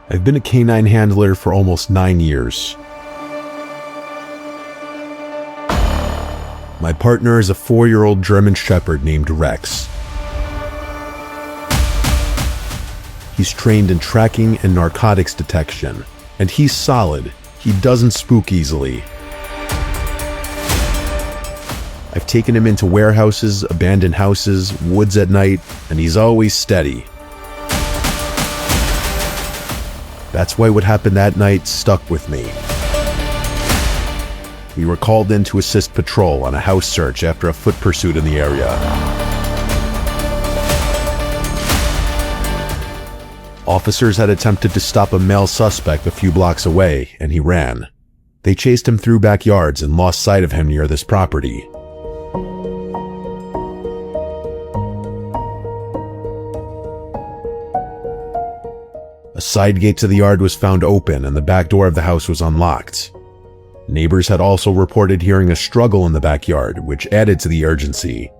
I've been a canine handler for almost 9 years. My partner is a 4-year-old German Shepherd named Rex. He's trained in tracking and narcotics detection, and he's solid. He doesn't spook easily. I've taken him into warehouses, abandoned houses, woods at night, and he's always steady. That's why what happened that night stuck with me. We were called in to assist patrol on a house search after a foot pursuit in the area. Officers had attempted to stop a male suspect a few blocks away, and he ran. They chased him through backyards and lost sight of him near this property. A side gate to the yard was found open and the back door of the house was unlocked. Neighbors had also reported hearing a struggle in the backyard, which added to the urgency.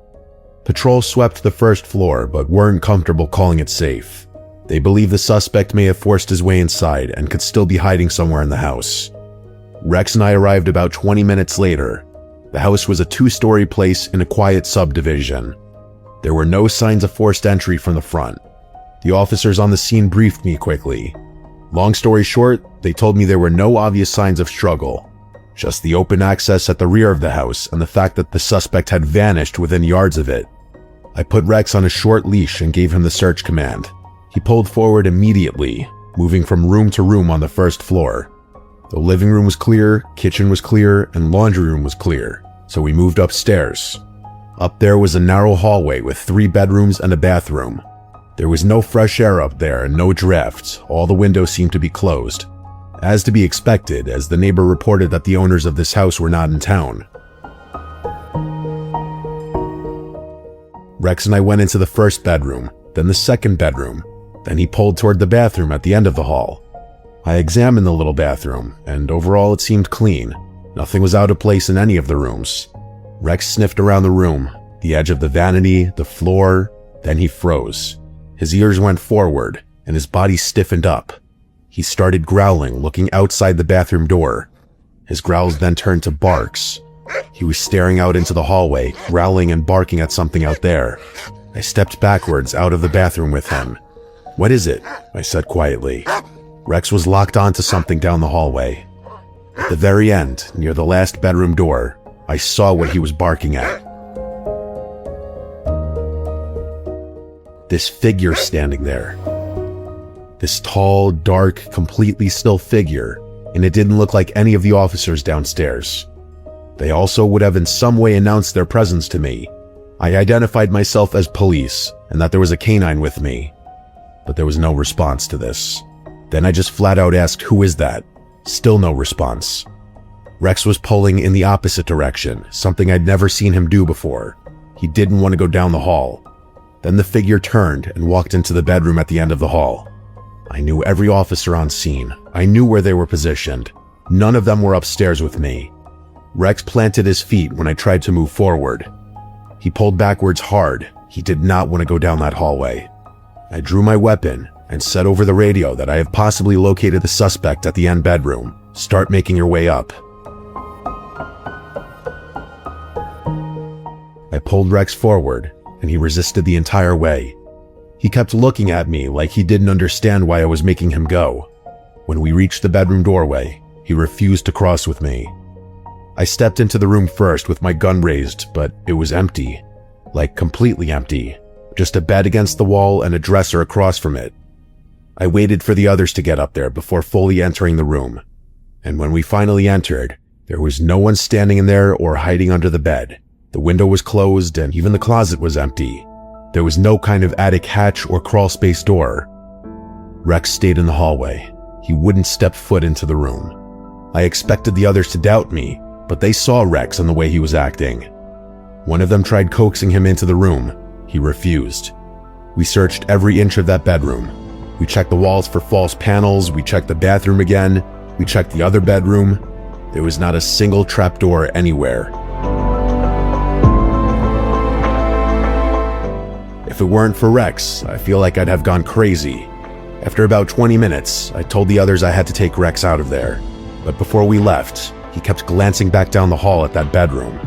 Patrol swept the first floor, but weren't comfortable calling it safe. They believe the suspect may have forced his way inside and could still be hiding somewhere in the house. Rex and I arrived about 20 minutes later. The house was a 2-story place in a quiet subdivision. There were no signs of forced entry from the front. The officers on the scene briefed me quickly. Long story short, they told me there were no obvious signs of struggle. Just the open access at the rear of the house and the fact that the suspect had vanished within yards of it. I put Rex on a short leash and gave him the search command. He pulled forward immediately, moving from room to room on the first floor. The living room was clear, kitchen was clear, and laundry room was clear, so we moved upstairs. Up there was a narrow hallway with 3 bedrooms and a bathroom. There was no fresh air up there and no drafts. All the windows seemed to be closed. As to be expected, as the neighbor reported that the owners of this house were not in town. Rex and I went into the first bedroom, then the second bedroom. Then he pulled toward the bathroom at the end of the hall. I examined the little bathroom, and overall it seemed clean. Nothing was out of place in any of the rooms. Rex sniffed around the room, the edge of the vanity, the floor, then he froze. His ears went forward, and his body stiffened up. He started growling, looking outside the bathroom door. His growls then turned to barks. He was staring out into the hallway, growling and barking at something out there. I stepped backwards out of the bathroom with him. "What is it?" I said quietly. Rex was locked onto something down the hallway. At the very end, near the last bedroom door, I saw what he was barking at. This figure standing there. This tall, dark, completely still figure, and it didn't look like any of the officers downstairs. They also would have in some way announced their presence to me. I identified myself as police, and that there was a canine with me. But there was no response to this. Then I just flat out asked, "Who is that?" Still no response. Rex was pulling in the opposite direction, something I'd never seen him do before. He didn't want to go down the hall. Then the figure turned and walked into the bedroom at the end of the hall. I knew every officer on scene. I knew where they were positioned. None of them were upstairs with me. Rex planted his feet when I tried to move forward. He pulled backwards hard. He did not want to go down that hallway. I drew my weapon and said over the radio that I have possibly located the suspect at the end bedroom. Start making your way up. I pulled Rex forward, and he resisted the entire way. He kept looking at me like he didn't understand why I was making him go. When we reached the bedroom doorway, he refused to cross with me. I stepped into the room first with my gun raised, but it was empty. Like completely empty. Just a bed against the wall and a dresser across from it. I waited for the others to get up there before fully entering the room. And when we finally entered, there was no one standing in there or hiding under the bed. The window was closed and even the closet was empty. There was no kind of attic hatch or crawl space door. Rex stayed in the hallway. He wouldn't step foot into the room. I expected the others to doubt me, but they saw Rex and the way he was acting. One of them tried coaxing him into the room. He refused. We searched every inch of that bedroom. We checked the walls for false panels. We checked the bathroom again. We checked the other bedroom. There was not a single trapdoor anywhere. If it weren't for Rex, I feel like I'd have gone crazy. After about 20 minutes, I told the others I had to take Rex out of there. But before we left, he kept glancing back down the hall at that bedroom.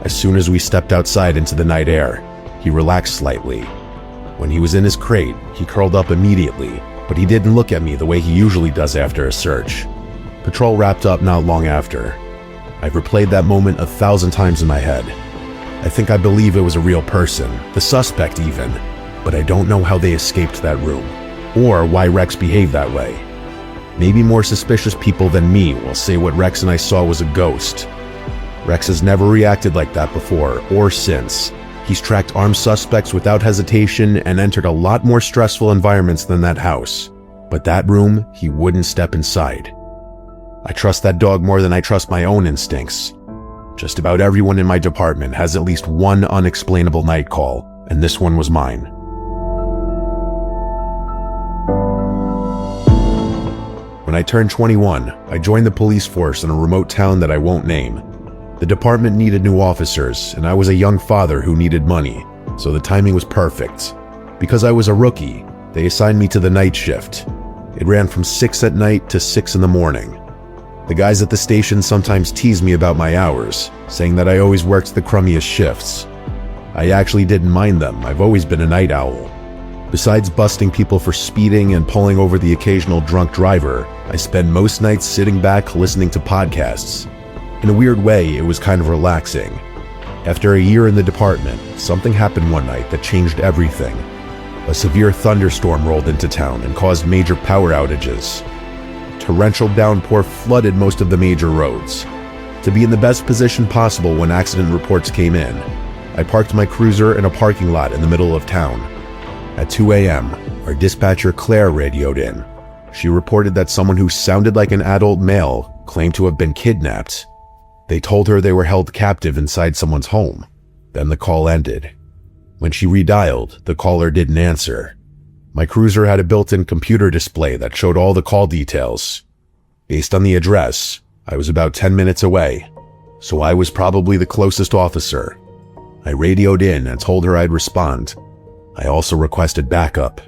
As soon as we stepped outside into the night air, he relaxed slightly. When he was in his crate, he curled up immediately, but he didn't look at me the way he usually does after a search. Patrol wrapped up not long after. I've replayed that moment 1,000 times in my head. I think I believe it was a real person, the suspect even, but I don't know how they escaped that room, or why Rex behaved that way. Maybe more suspicious people than me will say what Rex and I saw was a ghost. Rex has never reacted like that before, or since. He's tracked armed suspects without hesitation and entered a lot more stressful environments than that house. But that room, he wouldn't step inside. I trust that dog more than I trust my own instincts. Just about everyone in my department has at least one unexplainable night call, and this one was mine. When I turned 21, I joined the police force in a remote town that I won't name. The department needed new officers, and I was a young father who needed money, so the timing was perfect. Because I was a rookie, they assigned me to the night shift. It ran from 6 at night to 6 in the morning. The guys at the station sometimes tease me about my hours, saying that I always worked the crummiest shifts. I actually didn't mind them. I've always been a night owl. Besides busting people for speeding and pulling over the occasional drunk driver, I spend most nights sitting back listening to podcasts. In a weird way, it was kind of relaxing. After a year in the department, something happened one night that changed everything. A severe thunderstorm rolled into town and caused major power outages. Torrential downpour flooded most of the major roads. To be in the best position possible when accident reports came in, I parked my cruiser in a parking lot in the middle of town. At 2 a.m., our dispatcher Claire radioed in. She reported that someone who sounded like an adult male claimed to have been kidnapped. They told her they were held captive inside someone's home. Then the call ended. When she redialed, the caller didn't answer. My cruiser had a built-in computer display that showed all the call details. Based on the address, I was about 10 minutes away, so I was probably the closest officer. I radioed in and told her I'd respond. I also requested backup.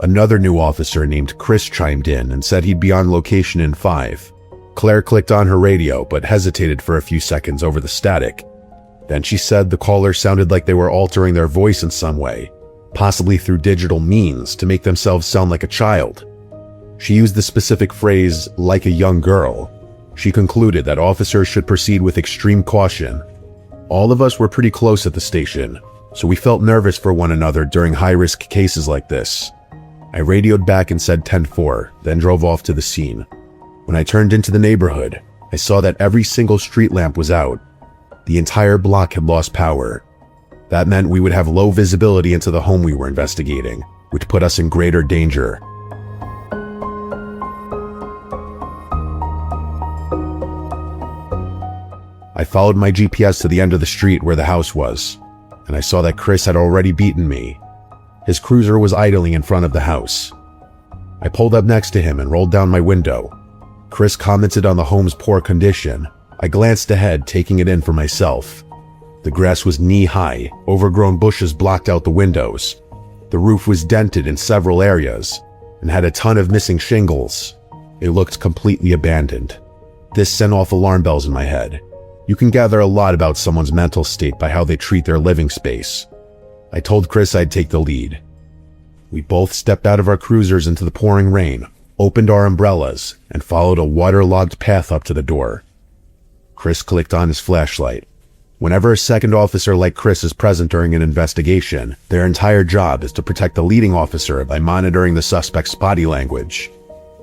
Another new officer named Chris chimed in and said he'd be on location in 5. Claire clicked on her radio but hesitated for a few seconds over the static. Then she said the caller sounded like they were altering their voice in some way, possibly through digital means to make themselves sound like a child. She used the specific phrase, "like a young girl." She concluded that officers should proceed with extreme caution. All of us were pretty close at the station, so we felt nervous for one another during high-risk cases like this. I radioed back and said 10-4, then drove off to the scene. When I turned into the neighborhood, I saw that every single street lamp was out. The entire block had lost power. That meant we would have low visibility into the home we were investigating, which put us in greater danger. I followed my GPS to the end of the street where the house was, and I saw that Chris had already beaten me. His cruiser was idling in front of the house. I pulled up next to him and rolled down my window. Chris commented on the home's poor condition. I glanced ahead, taking it in for myself. The grass was knee-high, overgrown bushes blocked out the windows. The roof was dented in several areas and had a ton of missing shingles. It looked completely abandoned. This sent off alarm bells in my head. You can gather a lot about someone's mental state by how they treat their living space. I told Chris I'd take the lead. We both stepped out of our cruisers into the pouring rain, opened our umbrellas, and followed a waterlogged path up to the door. Chris clicked on his flashlight. Whenever a second officer like Chris is present during an investigation, their entire job is to protect the leading officer by monitoring the suspect's body language.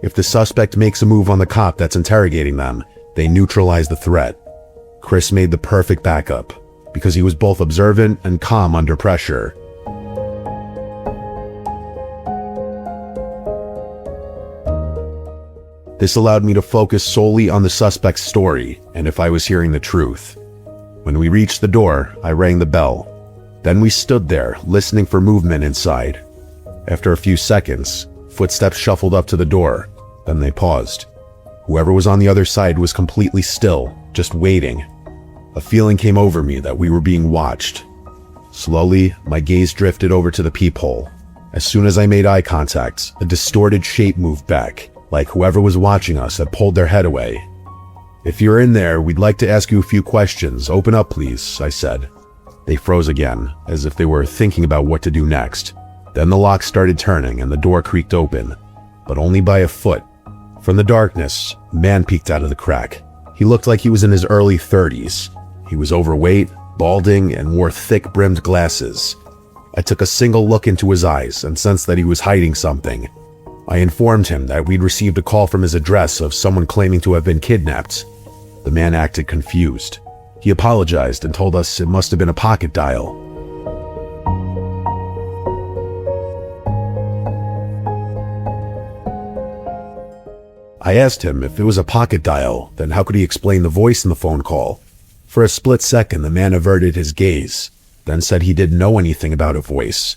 If the suspect makes a move on the cop that's interrogating them, they neutralize the threat. Chris made the perfect backup, because he was both observant and calm under pressure. This allowed me to focus solely on the suspect's story and if I was hearing the truth. When we reached the door, I rang the bell. Then we stood there, listening for movement inside. After a few seconds, footsteps shuffled up to the door. Then they paused. Whoever was on the other side was completely still, just waiting. A feeling came over me that we were being watched. Slowly, my gaze drifted over to the peephole. As soon as I made eye contact, a distorted shape moved back, like whoever was watching us had pulled their head away. "If you're in there, we'd like to ask you a few questions. Open up, please," I said. They froze again, as if they were thinking about what to do next. Then the lock started turning and the door creaked open, but only by a foot. From the darkness, a man peeked out of the crack. He looked like he was in his early 30s. He was overweight, balding, and wore thick-brimmed glasses. I took a single look into his eyes and sensed that he was hiding something. I informed him that we'd received a call from his address of someone claiming to have been kidnapped. The man acted confused. He apologized and told us it must have been a pocket dial. I asked him if it was a pocket dial, then how could he explain the voice in the phone call? For a split second, the man averted his gaze, then said he didn't know anything about a voice.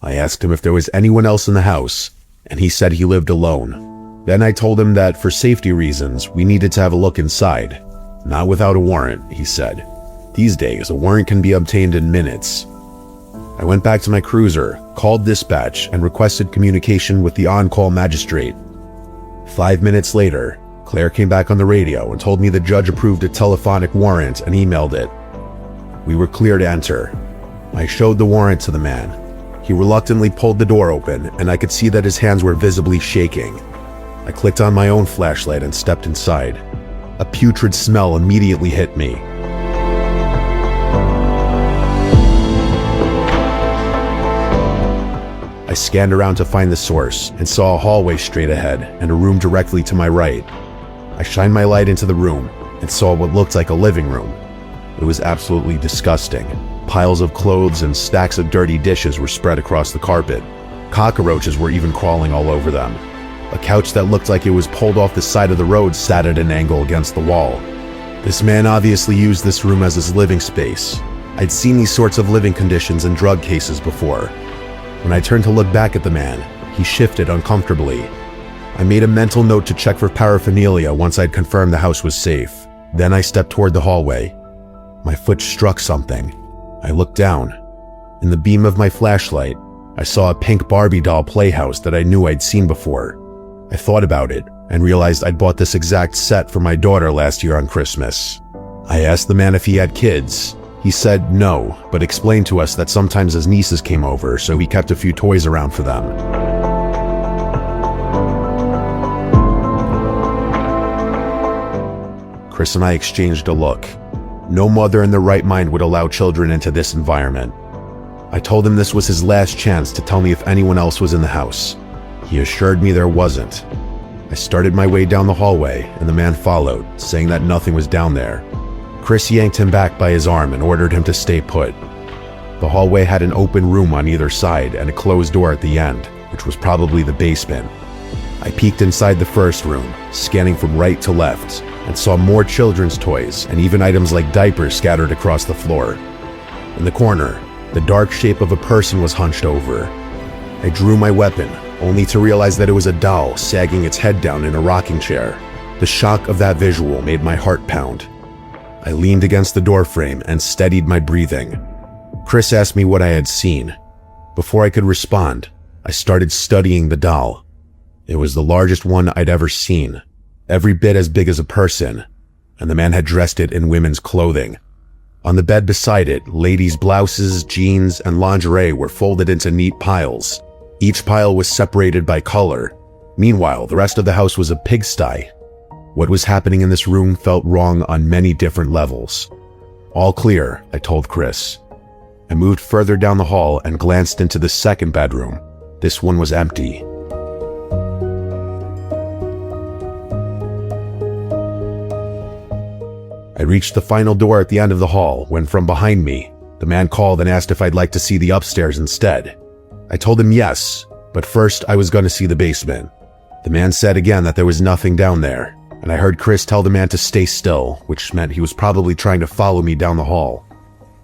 I asked him if there was anyone else in the house, and he said he lived alone. Then I told him that for safety reasons, we needed to have a look inside. Not without a warrant, he said. These days, a warrant can be obtained in minutes. I went back to my cruiser, called dispatch, and requested communication with the on-call magistrate. 5 minutes later, Claire came back on the radio and told me the judge approved a telephonic warrant and emailed it. We were clear to enter. I showed the warrant to the man. He reluctantly pulled the door open, and I could see that his hands were visibly shaking. I clicked on my own flashlight and stepped inside. A putrid smell immediately hit me. I scanned around to find the source and saw a hallway straight ahead and a room directly to my right. I shined my light into the room and saw what looked like a living room. It was absolutely disgusting. Piles of clothes and stacks of dirty dishes were spread across the carpet. Cockroaches were even crawling all over them. A couch that looked like it was pulled off the side of the road sat at an angle against the wall. This man obviously used this room as his living space. I'd seen these sorts of living conditions in drug cases before. When I turned to look back at the man, he shifted uncomfortably. I made a mental note to check for paraphernalia once I'd confirmed the house was safe. Then I stepped toward the hallway. My foot struck something. I looked down. In the beam of my flashlight, I saw a pink Barbie doll playhouse that I knew I'd seen before. I thought about it and realized I'd bought this exact set for my daughter last year on Christmas. I asked the man if he had kids. He said no, but explained to us that sometimes his nieces came over, so he kept a few toys around for them. Chris and I exchanged a look. No mother in their right mind would allow children into this environment. I told him this was his last chance to tell me if anyone else was in the house. He assured me there wasn't. I started my way down the hallway, and the man followed, saying that nothing was down there. Chris yanked him back by his arm and ordered him to stay put. The hallway had an open room on either side and a closed door at the end, which was probably the basement. I peeked inside the first room, scanning from right to left, and saw more children's toys and even items like diapers scattered across the floor. In the corner, the dark shape of a person was hunched over. I drew my weapon, only to realize that it was a doll sagging its head down in a rocking chair. The shock of that visual made my heart pound. I leaned against the doorframe and steadied my breathing. Chris asked me what I had seen. Before I could respond, I started studying the doll. It was the largest one I'd ever seen, every bit as big as a person, and the man had dressed it in women's clothing. On the bed beside it, ladies' blouses, jeans, and lingerie were folded into neat piles. Each pile was separated by color. Meanwhile, the rest of the house was a pigsty. What was happening in this room felt wrong on many different levels. All clear, I told Chris. I moved further down the hall and glanced into the second bedroom. This one was empty. I reached the final door at the end of the hall when from behind me, the man called and asked if I'd like to see the upstairs instead. I told him yes, but first I was going to see the basement. The man said again that there was nothing down there, and I heard Chris tell the man to stay still, which meant he was probably trying to follow me down the hall.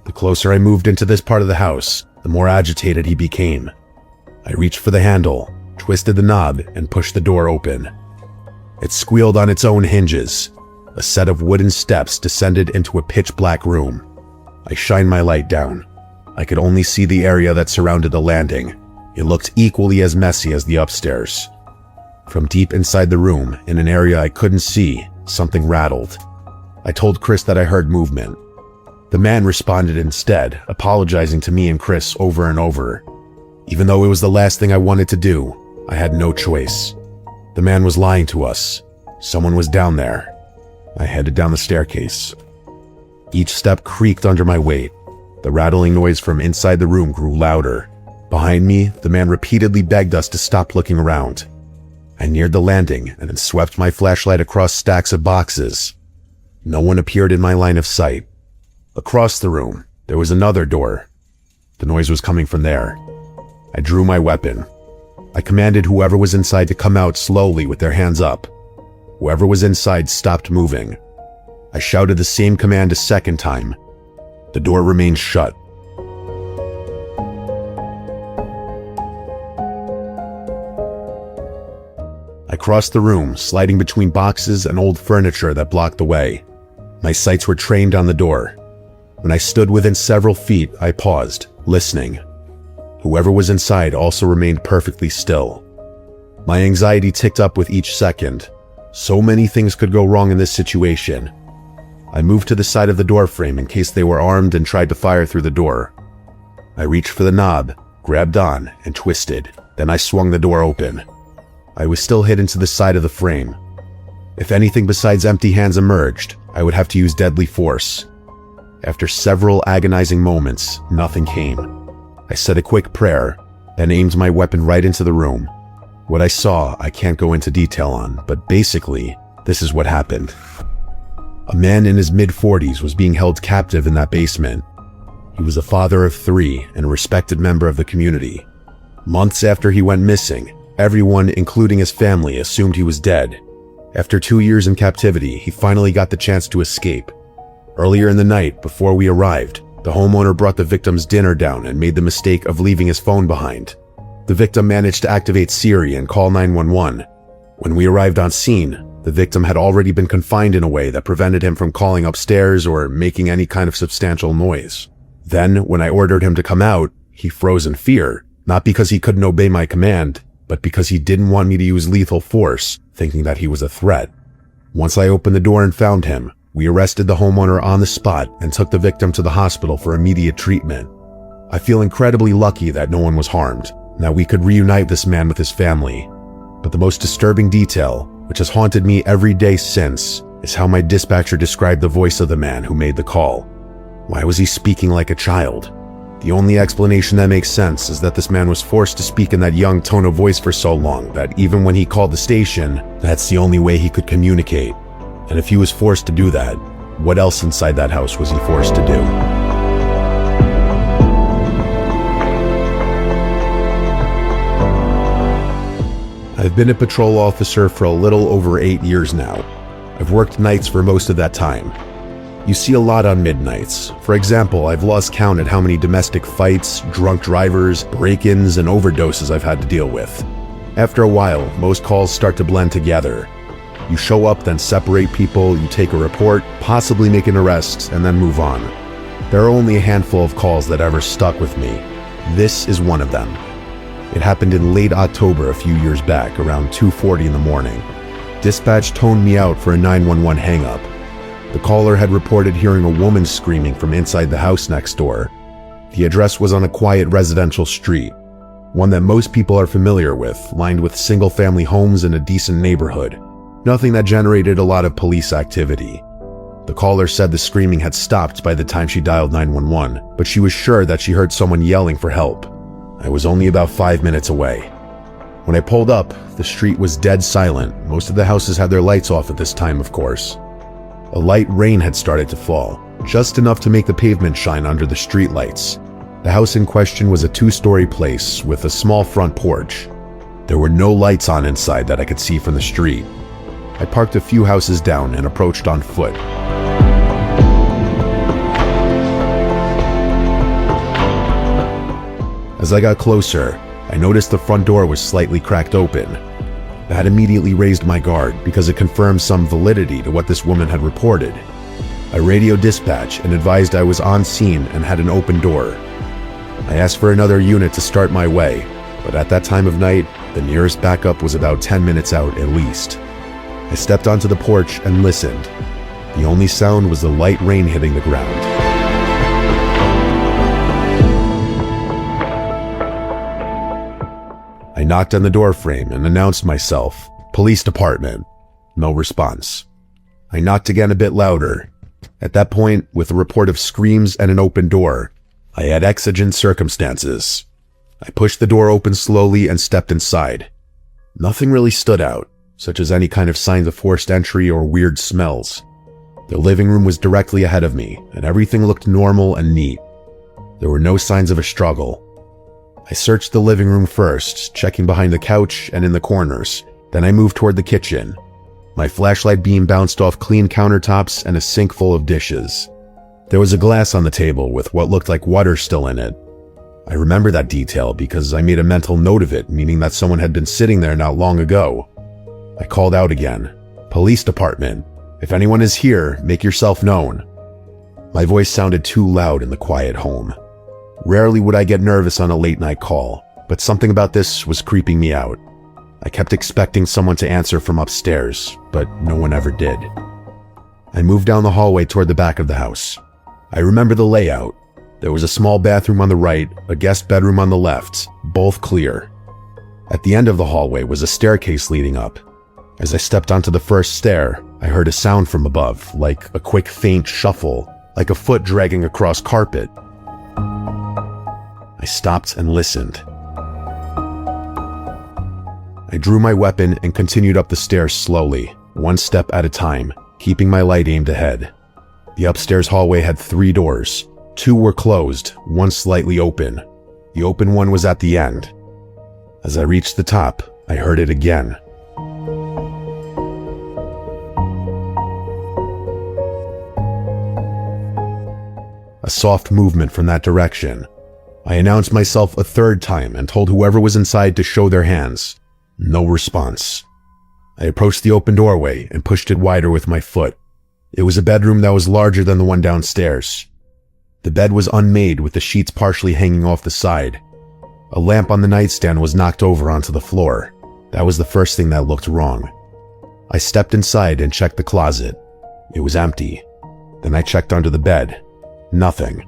The closer I moved into this part of the house, the more agitated he became. I reached for the handle, twisted the knob, and pushed the door open. It squealed on its own hinges. A set of wooden steps descended into a pitch-black room. I shined my light down. I could only see the area that surrounded the landing. It looked equally as messy as the upstairs. From deep inside the room, in an area I couldn't see, something rattled. I told Chris that I heard movement. The man responded instead, apologizing to me and Chris over and over. Even though it was the last thing I wanted to do, I had no choice. The man was lying to us. Someone was down there. I headed down the staircase. Each step creaked under my weight. The rattling noise from inside the room grew louder. Behind me, the man repeatedly begged us to stop looking around. I neared the landing and then swept my flashlight across stacks of boxes. No one appeared in my line of sight. Across the room, there was another door. The noise was coming from there. I drew my weapon. I commanded whoever was inside to come out slowly with their hands up. Whoever was inside stopped moving. I shouted the same command a second time. The door remained shut. I crossed the room, sliding between boxes and old furniture that blocked the way. My sights were trained on the door. When I stood within several feet, I paused, listening. Whoever was inside also remained perfectly still. My anxiety ticked up with each second. So many things could go wrong in this situation. I moved to the side of the door frame in case they were armed and tried to fire through the door. I reached for the knob, grabbed on, and twisted. Then I swung the door open. I was still hidden to the side of the frame. If anything besides empty hands emerged, I would have to use deadly force. After several agonizing moments, nothing came. I said a quick prayer, then aimed my weapon right into the room. What I saw, I can't go into detail on, but basically, this is what happened. A man in his mid-40s was being held captive in that basement. He was a father of 3 and a respected member of the community. Months after he went missing, everyone, including his family, assumed he was dead. After 2 years in captivity, he finally got the chance to escape. Earlier in the night, before we arrived, the homeowner brought the victim's dinner down and made the mistake of leaving his phone behind. The victim managed to activate Siri and call 911. When we arrived on scene, the victim had already been confined in a way that prevented him from calling upstairs or making any kind of substantial noise. Then, when I ordered him to come out, he froze in fear, not because he couldn't obey my command, but because he didn't want me to use lethal force, thinking that he was a threat. Once I opened the door and found him, we arrested the homeowner on the spot and took the victim to the hospital for immediate treatment. I feel incredibly lucky that no one was harmed, and that we could reunite this man with his family. But the most disturbing detail, which has haunted me every day since, is how my dispatcher described the voice of the man who made the call. Why was he speaking like a child? The only explanation that makes sense is that this man was forced to speak in that young tone of voice for so long that even when he called the station, that's the only way he could communicate. And if he was forced to do that, what else inside that house was he forced to do? I've been a patrol officer for a little over 8 years now. I've worked nights for most of that time. You see a lot on midnights. For example, I've lost count at how many domestic fights, drunk drivers, break-ins, and overdoses I've had to deal with. After a while, most calls start to blend together. You show up, then separate people, you take a report, possibly make an arrest, and then move on. There are only a handful of calls that ever stuck with me. This is one of them. It happened in late October a few years back, around 2:40 in the morning. Dispatch toned me out for a 911 hang-up. The caller had reported hearing a woman screaming from inside the house next door. The address was on a quiet residential street, one that most people are familiar with, lined with single-family homes in a decent neighborhood. Nothing that generated a lot of police activity. The caller said the screaming had stopped by the time she dialed 911, but she was sure that she heard someone yelling for help. I was only about 5 minutes away. When I pulled up, the street was dead silent. Most of the houses had their lights off at this time, of course. A light rain had started to fall, just enough to make the pavement shine under the street lights. The house in question was a 2-story place with a small front porch. There were no lights on inside that I could see from the street. I parked a few houses down and approached on foot. As I got closer, I noticed the front door was slightly cracked open. That immediately raised my guard because it confirmed some validity to what this woman had reported. I radioed dispatch and advised I was on scene and had an open door. I asked for another unit to start my way. but at that time of night, the nearest backup was about 10 minutes out at least. I stepped onto the porch and listened. The only sound was the light rain hitting the ground. I knocked on the door frame and announced myself, "Police department." No response. I knocked again a bit louder. At that point, with a report of screams and an open door, I had exigent circumstances. I pushed the door open slowly and stepped inside. Nothing really stood out, such as any kind of signs of forced entry or weird smells. The living room was directly ahead of me, and everything looked normal and neat. There were no signs of a struggle. I searched the living room first, checking behind the couch and in the corners. Then I moved toward the kitchen. My flashlight beam bounced off clean countertops and a sink full of dishes. There was a glass on the table with what looked like water still in it. I remember that detail because I made a mental note of it, meaning that someone had been sitting there not long ago. I called out again, "Police department. If anyone is here, make yourself known." My voice sounded too loud in the quiet home. Rarely would I get nervous on a late-night call, but something about this was creeping me out. I kept expecting someone to answer from upstairs, but no one ever did. I moved down the hallway toward the back of the house. I remember the layout. There was a small bathroom on the right, a guest bedroom on the left, both clear. At the end of the hallway was a staircase leading up. As I stepped onto the first stair, I heard a sound from above, like a quick faint shuffle, like a foot dragging across carpet. I stopped and listened. I drew my weapon and continued up the stairs slowly, one step at a time, keeping my light aimed ahead. The upstairs hallway had 3 doors. 2 were closed, one slightly open. The open one was at the end. As I reached the top, I heard it again. A soft movement from that direction. I announced myself a 3rd time and told whoever was inside to show their hands. No response. I approached the open doorway and pushed it wider with my foot. It was a bedroom that was larger than the one downstairs. The bed was unmade with the sheets partially hanging off the side. A lamp on the nightstand was knocked over onto the floor. That was the first thing that looked wrong. I stepped inside and checked the closet. It was empty. Then I checked under the bed. Nothing.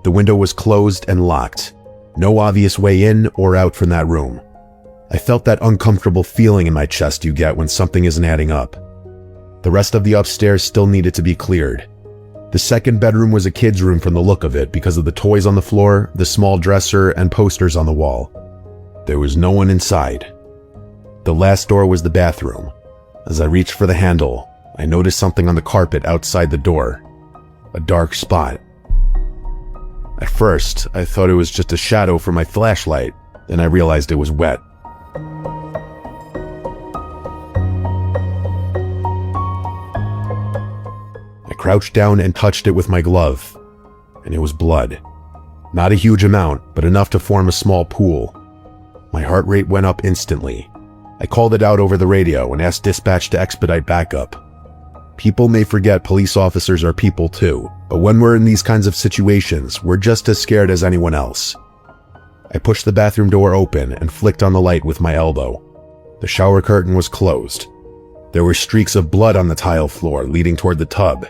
The window was closed and locked. No obvious way in or out from that room. I felt that uncomfortable feeling in my chest you get when something isn't adding up. The rest of the upstairs still needed to be cleared. The second bedroom was a kid's room from the look of it because of the toys on the floor, the small dresser, and posters on the wall. There was no one inside. The last door was the bathroom. As I reached for the handle, I noticed something on the carpet outside the door. A dark spot. At first, I thought it was just a shadow from my flashlight, then I realized it was wet. I crouched down and touched it with my glove, and it was blood. Not a huge amount, but enough to form a small pool. My heart rate went up instantly. I called it out over the radio and asked dispatch to expedite backup. People may forget police officers are people too, but when we're in these kinds of situations, we're just as scared as anyone else. I pushed the bathroom door open and flicked on the light with my elbow. The shower curtain was closed. There were streaks of blood on the tile floor leading toward the tub.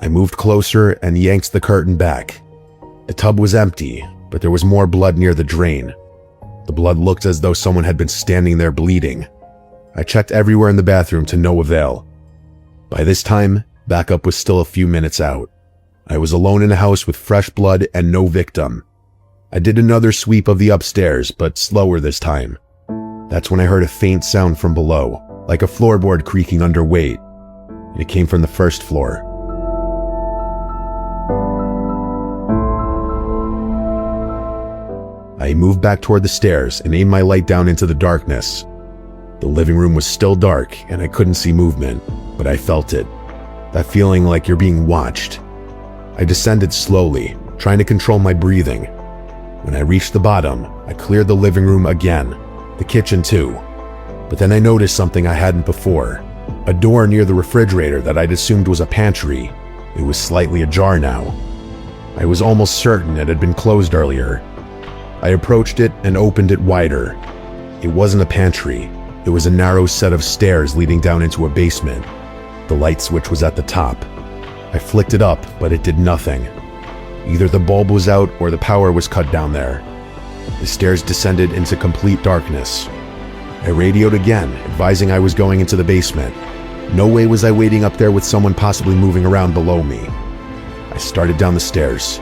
I moved closer and yanked the curtain back. The tub was empty, but there was more blood near the drain. The blood looked as though someone had been standing there bleeding. I checked everywhere in the bathroom to no avail. By this time, backup was still a few minutes out. I was alone in a house with fresh blood and no victim. I did another sweep of the upstairs, but slower this time. That's when I heard a faint sound from below, like a floorboard creaking under weight. It came from the first floor. I moved back toward the stairs and aimed my light down into the darkness. The living room was still dark and I couldn't see movement, but I felt it. That feeling like you're being watched. I descended slowly, trying to control my breathing. When I reached the bottom, I cleared the living room again, the kitchen too. But then I noticed something I hadn't before. A door near the refrigerator that I'd assumed was a pantry. It was slightly ajar now. I was almost certain it had been closed earlier. I approached it and opened it wider. It wasn't a pantry. It was a narrow set of stairs leading down into a basement. The light switch was at the top. I flicked it up, but it did nothing. Either the bulb was out or the power was cut down there. The stairs descended into complete darkness. I radioed again, advising I was going into the basement. No way was I waiting up there with someone possibly moving around below me. I started down the stairs.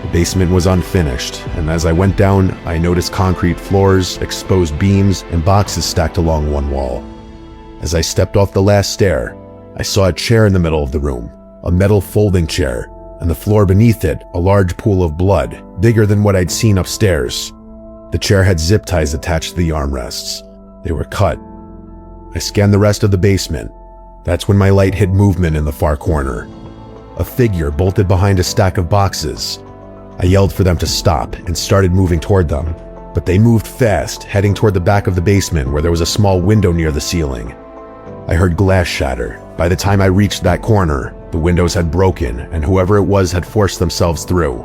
The basement was unfinished, and as I went down, I noticed concrete floors, exposed beams, and boxes stacked along one wall. As I stepped off the last stair, I saw a chair in the middle of the room, a metal folding chair, and the floor beneath it, a large pool of blood, bigger than what I'd seen upstairs. The chair had zip ties attached to the armrests. They were cut. I scanned the rest of the basement. That's when my light hit movement in the far corner. A figure bolted behind a stack of boxes. I yelled for them to stop and started moving toward them, but they moved fast, heading toward the back of the basement where there was a small window near the ceiling. I heard glass shatter. By the time I reached that corner, the windows had broken and whoever it was had forced themselves through.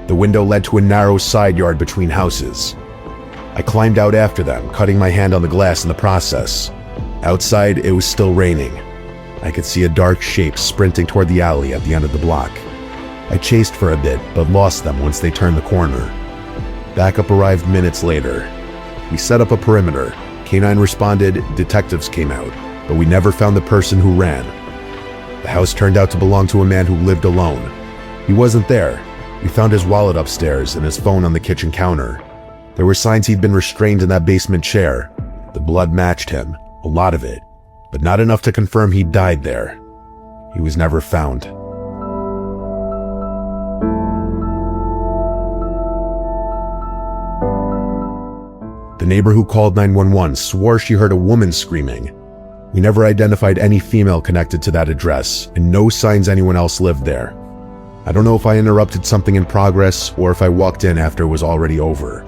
The window led to a narrow side yard between houses. I climbed out after them, cutting my hand on the glass in the process. Outside, it was still raining. I could see a dark shape sprinting toward the alley at the end of the block. I chased for a bit, but lost them once they turned the corner. Backup arrived minutes later. We set up a perimeter. K9 responded, detectives came out, but we never found the person who ran. The house turned out to belong to a man who lived alone. He wasn't there. We found his wallet upstairs and his phone on the kitchen counter. There were signs he'd been restrained in that basement chair. The blood matched him, a lot of it, but not enough to confirm he died there. He was never found. The neighbor who called 911 swore she heard a woman screaming. We never identified any female connected to that address, and no signs anyone else lived there. I don't know if I interrupted something in progress or if I walked in after it was already over.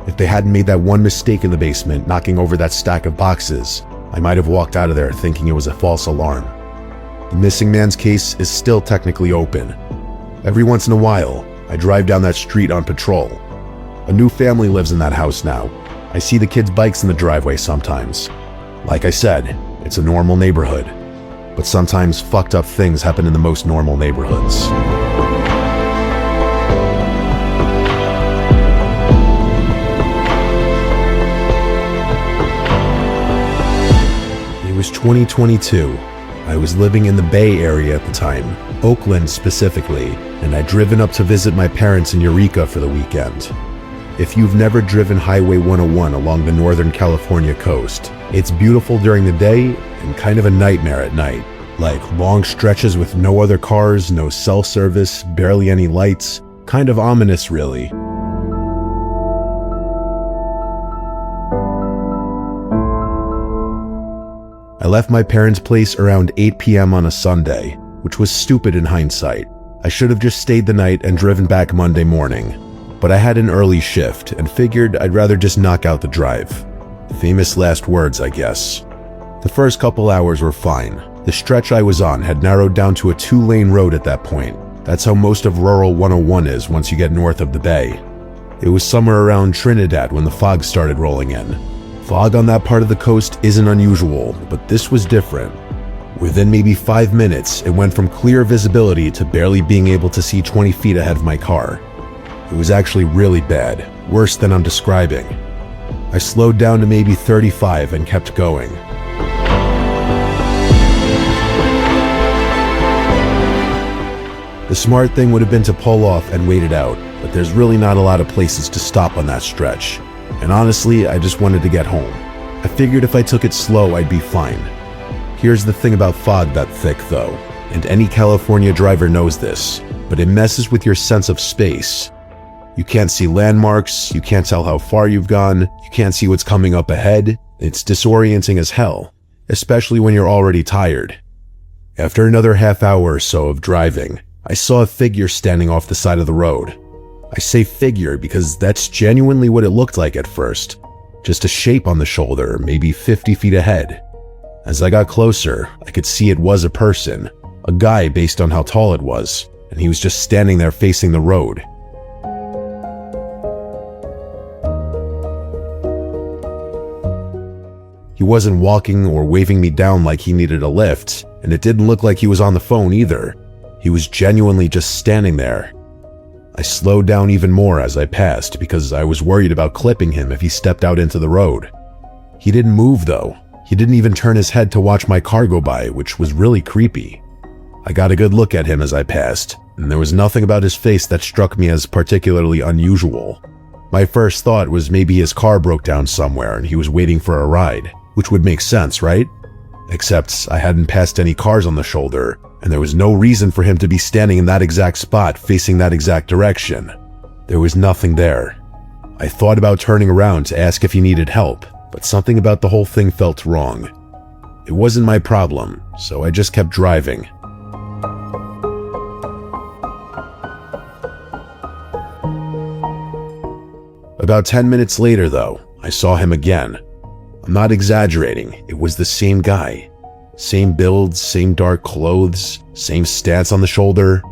If they hadn't made that one mistake in the basement, knocking over that stack of boxes, I might have walked out of there thinking it was a false alarm. The missing man's case is still technically open. Every once in a while, I drive down that street on patrol. A new family lives in that house now. I see the kids' bikes in the driveway sometimes. Like I said, it's a normal neighborhood. But sometimes fucked up things happen in the most normal neighborhoods. It was 2022. I was living in the Bay Area at the time, Oakland specifically, and I'd driven up to visit my parents in Eureka for the weekend. If you've never driven Highway 101 along the Northern California coast, it's beautiful during the day and kind of a nightmare at night. Like long stretches with no other cars, no cell service, barely any lights. Kind of ominous, really. I left my parents' place around 8 p.m. on a Sunday, which was stupid in hindsight. I should have just stayed the night and driven back Monday morning. But I had an early shift and figured I'd rather just knock out the drive. Famous last words, I guess. The first couple hours were fine. The stretch I was on had narrowed down to a 2-lane road at that point. That's how most of rural 101 is once you get north of the bay. It was somewhere around Trinidad when the fog started rolling in. Fog on that part of the coast isn't unusual, but this was different. Within maybe 5 minutes, it went from clear visibility to barely being able to see 20 feet ahead of my car. It was actually really bad, worse than I'm describing. I slowed down to maybe 35 and kept going. The smart thing would have been to pull off and wait it out, but there's really not a lot of places to stop on that stretch. And honestly, I just wanted to get home. I figured if I took it slow, I'd be fine. Here's the thing about fog that thick though, and any California driver knows this, but it messes with your sense of space. You can't see landmarks, you can't tell how far you've gone, you can't see what's coming up ahead. It's disorienting as hell, especially when you're already tired. After another half hour or so of driving, I saw a figure standing off the side of the road. I say figure because that's genuinely what it looked like at first. Just a shape on the shoulder, maybe 50 feet ahead. As I got closer, I could see it was a person, a guy based on how tall it was, and he was just standing there facing the road. He wasn't walking or waving me down like he needed a lift, and it didn't look like he was on the phone either. He was genuinely just standing there. I slowed down even more as I passed because I was worried about clipping him if he stepped out into the road. He didn't move though. He didn't even turn his head to watch my car go by, which was really creepy. I got a good look at him as I passed, and there was nothing about his face that struck me as particularly unusual. My first thought was maybe his car broke down somewhere and he was waiting for a ride, which would make sense, right? Except I hadn't passed any cars on the shoulder, and there was no reason for him to be standing in that exact spot facing that exact direction. There was nothing there. I thought about turning around to ask if he needed help, but something about the whole thing felt wrong. It wasn't my problem, so I just kept driving. About 10 minutes later, though, I saw him again. I'm not exaggerating, it was the same guy. Same build, same dark clothes, same stance on the shoulder.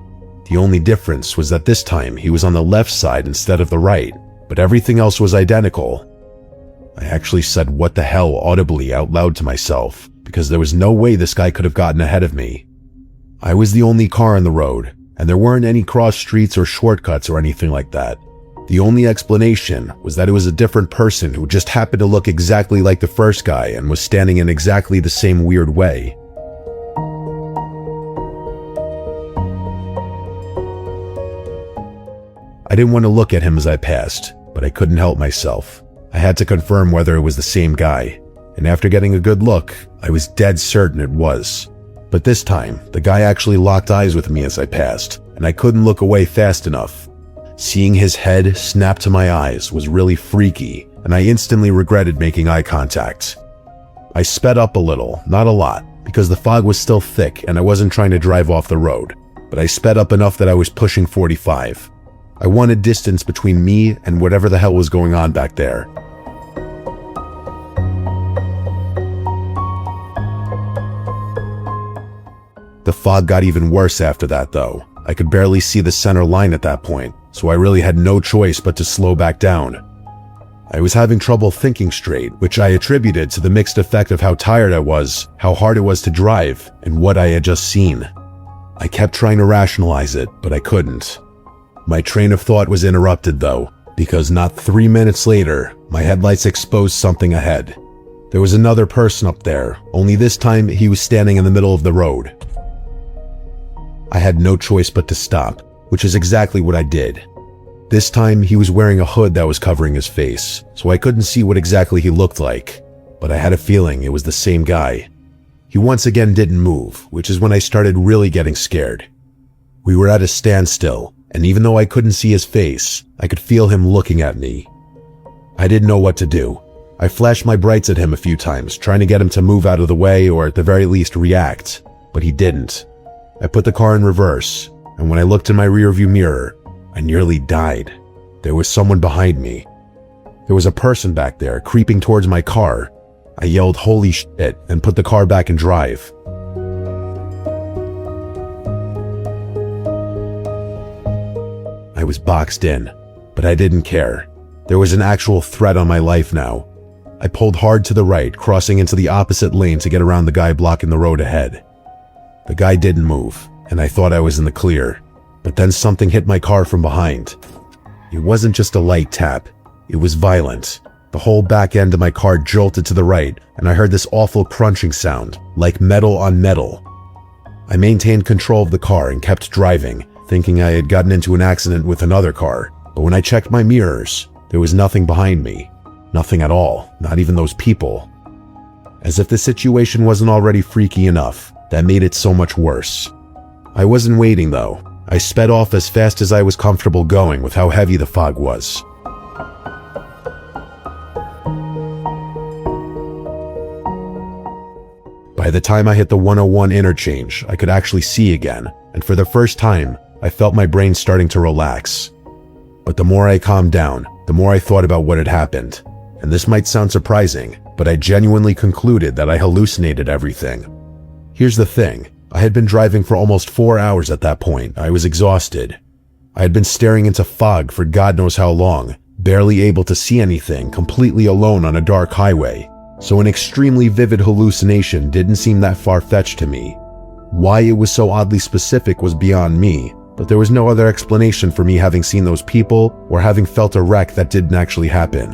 The only difference was that this time he was on the left side instead of the right, but everything else was identical. I actually said "what the hell" audibly out loud to myself, because there was no way this guy could have gotten ahead of me. I was the only car on the road, and there weren't any cross streets or shortcuts or anything like that. The only explanation was that it was a different person who just happened to look exactly like the first guy and was standing in exactly the same weird way. I didn't want to look at him as I passed, but I couldn't help myself. I had to confirm whether it was the same guy, and after getting a good look, I was dead certain it was. But this time, the guy actually locked eyes with me as I passed, and I couldn't look away fast enough. Seeing his head snap to my eyes was really freaky, and I instantly regretted making eye contact. I sped up a little, not a lot, because the fog was still thick and I wasn't trying to drive off the road, but I sped up enough that I was pushing 45. I wanted distance between me and whatever the hell was going on back there. The fog got even worse after that though. I could barely see the center line at that point, so I really had no choice but to slow back down. I was having trouble thinking straight, which I attributed to the mixed effect of how tired I was, how hard it was to drive, and what I had just seen. I kept trying to rationalize it, but I couldn't. My train of thought was interrupted though, because not 3 minutes later, my headlights exposed something ahead. There was another person up there, only this time he was standing in the middle of the road. I had no choice but to stop, which is exactly what I did. This time he was wearing a hood that was covering his face, so I couldn't see what exactly he looked like, but I had a feeling it was the same guy. He once again didn't move, which is when I started really getting scared. We were at a standstill, and even though I couldn't see his face, I could feel him looking at me. I didn't know what to do. I flashed my brights at him a few times, trying to get him to move out of the way or at the very least react, but he didn't. I put the car in reverse, and when I looked in my rearview mirror, I nearly died. There was someone behind me. There was a person back there, creeping towards my car. I yelled "holy shit" and put the car back in drive. I was boxed in, but I didn't care. There was an actual threat on my life now. I pulled hard to the right, crossing into the opposite lane to get around the guy blocking the road ahead. The guy didn't move, and I thought I was in the clear, but then something hit my car from behind. It wasn't just a light tap, it was violent. The whole back end of my car jolted to the right, and I heard this awful crunching sound, like metal on metal. I maintained control of the car and kept driving, thinking I had gotten into an accident with another car, but when I checked my mirrors, there was nothing behind me. Nothing at all, not even those people. As if the situation wasn't already freaky enough, that made it so much worse. I wasn't waiting though. I sped off as fast as I was comfortable going with how heavy the fog was. By the time I hit the 101 interchange, I could actually see again, and for the first time, I felt my brain starting to relax. But the more I calmed down, the more I thought about what had happened. And this might sound surprising, but I genuinely concluded that I hallucinated everything. Here's the thing, I had been driving for almost 4 hours at that point. I was exhausted. I had been staring into fog for God knows how long, barely able to see anything, completely alone on a dark highway. So an extremely vivid hallucination didn't seem that far-fetched to me. Why it was so oddly specific was beyond me, but there was no other explanation for me having seen those people or having felt a wreck that didn't actually happen.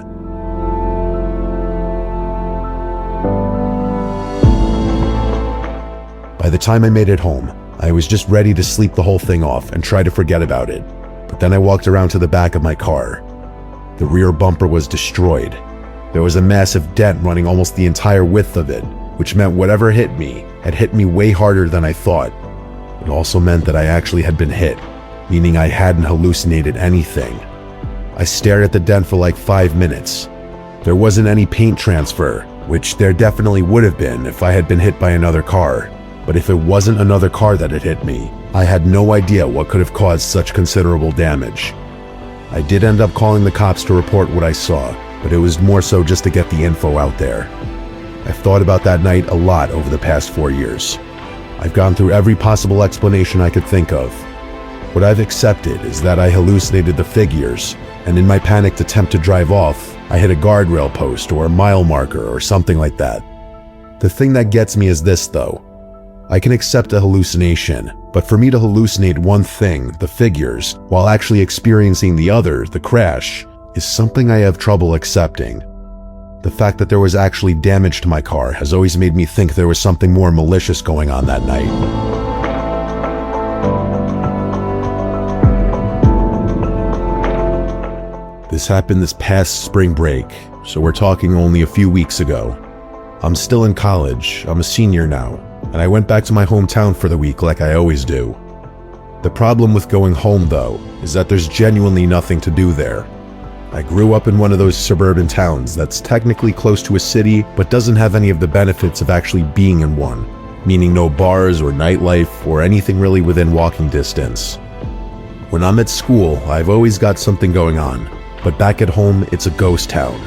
By the time I made it home, I was just ready to sleep the whole thing off and try to forget about it. But then I walked around to the back of my car. The rear bumper was destroyed. There was a massive dent running almost the entire width of it, which meant whatever hit me had hit me way harder than I thought. It also meant that I actually had been hit, meaning I hadn't hallucinated anything. I stared at the dent for like 5 minutes. There wasn't any paint transfer, which there definitely would have been if I had been hit by another car. But if it wasn't another car that had hit me, I had no idea what could have caused such considerable damage. I did end up calling the cops to report what I saw, but it was more so just to get the info out there. I've thought about that night a lot over the past 4 years. I've gone through every possible explanation I could think of. What I've accepted is that I hallucinated the figures, and in my panicked attempt to drive off, I hit a guardrail post or a mile marker or something like that. The thing that gets me is this though. I can accept a hallucination, but for me to hallucinate one thing, the figures, while actually experiencing the other, the crash, is something I have trouble accepting. The fact that there was actually damage to my car has always made me think there was something more malicious going on that night. This happened this past spring break, so we're talking only a few weeks ago. I'm still in college, I'm a senior now, and I went back to my hometown for the week like I always do. The problem with going home though, is that there's genuinely nothing to do there. I grew up in one of those suburban towns that's technically close to a city, but doesn't have any of the benefits of actually being in one, meaning no bars or nightlife or anything really within walking distance. When I'm at school, I've always got something going on, but back at home, it's a ghost town.